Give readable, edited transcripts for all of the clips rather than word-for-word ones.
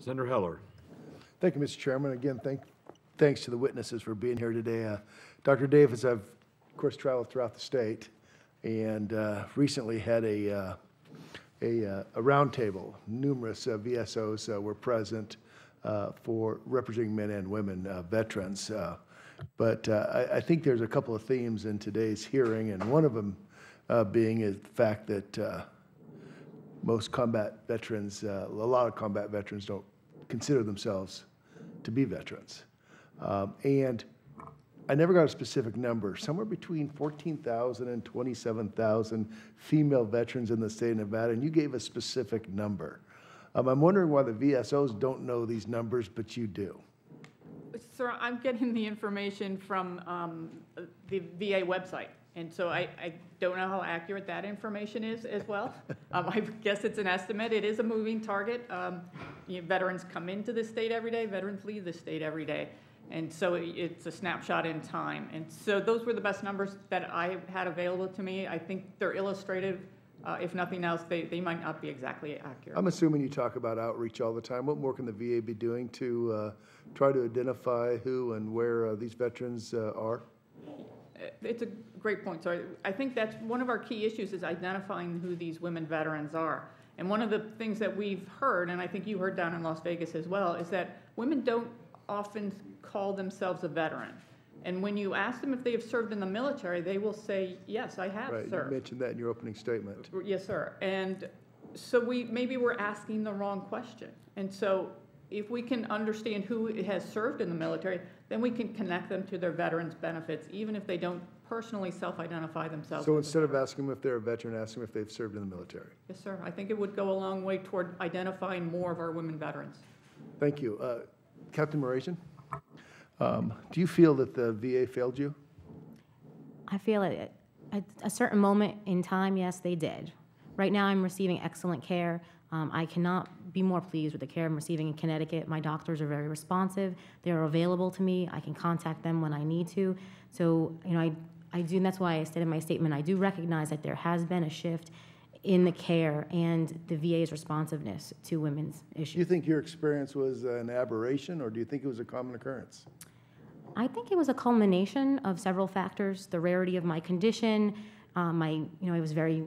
Senator Heller. Thank you, Mr. Chairman. Again, thanks to the witnesses for being here today. Dr. Davis, I've, of course, traveled throughout the state and recently had a roundtable. Numerous VSOs were present for representing men and women veterans. But I think there's a couple of themes in today's hearing, and one of them being the fact that most combat veterans, a lot of combat veterans don't consider themselves to be veterans. And I never got a specific number, somewhere between 14,000 and 27,000 female veterans in the state of Nevada, and you gave a specific number. I'm wondering why the VSOs don't know these numbers, but you do. Sir, I'm getting the information from the VA website, and so I don't know how accurate that information is as well. I guess it's an estimate. It is a moving target. Veterans come into the state every day. Veterans leave the state every day. And so it's a snapshot in time. And so those were the best numbers that I had available to me. I think they're illustrative. If nothing else, they might not be exactly accurate. I'm assuming you talk about outreach all the time. What more can the VA be doing to try to identify who and where these veterans are? It's a great point. So I think that's one of our key issues is identifying who these women veterans are. And one of the things that we've heard, and I think you heard down in Las Vegas as well, is that women don't often call themselves a veteran. And when you ask them if they have served in the military, they will say, yes, I have served. You mentioned that in your opening statement. Yes, sir. And so maybe we're asking the wrong question. And so if we can understand who has served in the military, then we can connect them to their veterans benefits, even if they don't personally self-identify themselves. So instead of asking them if they're a veteran, ask them if they've served in the military. Yes, sir. I think it would go a long way toward identifying more of our women veterans. Thank you. Captain Morazian, do you feel that the VA failed you? I feel at a certain moment in time, yes, they did. Right now, I'm receiving excellent care. I cannot be more pleased with the care I'm receiving in Connecticut. My doctors are very responsive. They're available to me. I can contact them when I need to. So, I do, and that's why I said in my statement, I do recognize that there has been a shift in the care and the VA's responsiveness to women's issues. Do you think your experience was an aberration, or do you think it was a common occurrence? I think it was a culmination of several factors: the rarity of my condition, I was very,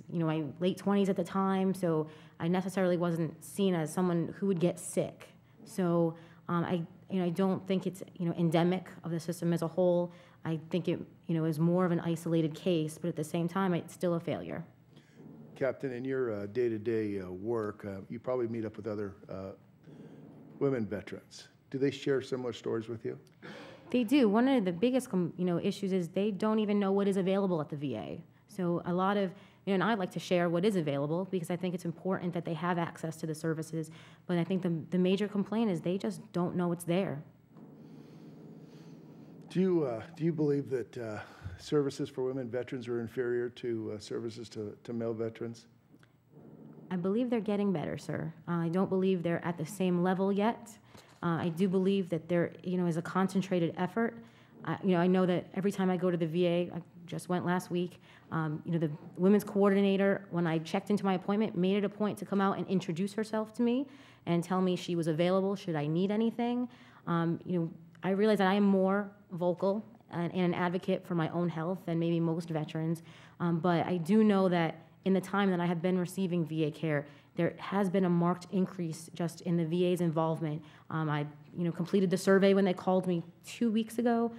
my late 20s at the time, so I necessarily wasn't seen as someone who would get sick. So I don't think it's endemic of the system as a whole. I think it is more of an isolated case, but at the same time, it's still a failure. Captain, in your day-to-day work, you probably meet up with other women veterans. Do they share similar stories with you? They do. One of the biggest issues is they don't even know what is available at the VA. So a lot of, and I like to share what is available because I think it's important that they have access to the services, but I think the major complaint is they just don't know it's there. Do you believe that services for women veterans are inferior to services to male veterans? I believe they're getting better, sir. I don't believe they're at the same level yet. I do believe that there, is a concentrated effort. I know that every time I go to the VA, I just went last week, the women's coordinator, when I checked into my appointment, made it a point to come out and introduce herself to me and tell me she was available should I need anything. I realize that I am more vocal and an advocate for my own health than maybe most veterans, but I do know that in the time that I have been receiving VA care, there has been a marked increase just in the VA's involvement. I completed the survey when they called me 2 weeks ago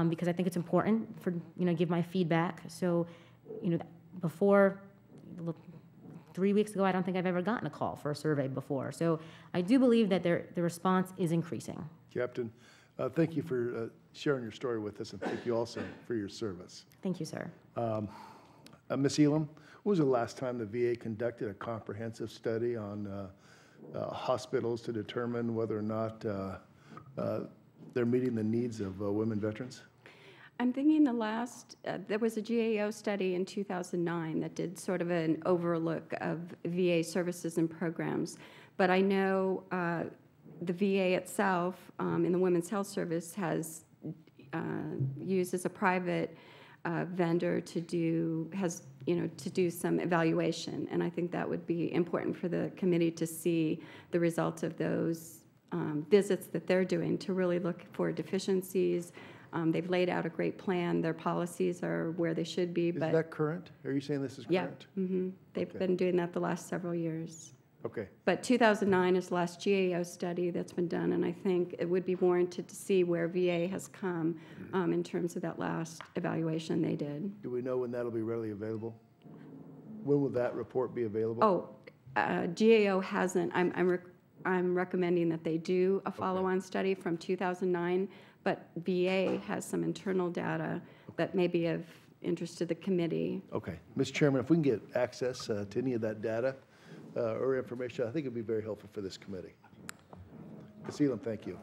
because I think it's important for give my feedback. So before 3 weeks ago, I don't think I've ever gotten a call for a survey before. So I do believe that the response is increasing. Captain, thank you for sharing your story with us, and thank you also for your service. Thank you, sir. Ms. Elam, when was the last time the VA conducted a comprehensive study on hospitals to determine whether or not they're meeting the needs of women veterans? I'm thinking there was a GAO study in 2009 that did sort of an overlook of VA services and programs. But I know the VA itself in the Women's Health Service has used as a private vendor has to do some evaluation. And I think that would be important for the committee to see the results of those visits that they're doing, to really look for deficiencies. They've laid out a great plan. Their policies are where they should be, Is but that current? Are you saying this is yeah, current? they've Okay. been doing that the last several years. Okay, But 2009 is the last GAO study that's been done, and I think it would be warranted to see where VA has come in terms of that last evaluation they did. do we know when that'll be readily available? When will that report be available? GAO hasn't, I'm recommending that they do a follow-on study from 2009, but VA has some internal data that may be of interest to the committee. Okay. Mr. Chairman, if we can get access to any of that data or information, I think it'd be very helpful for this committee. Ms. Elam, thank you.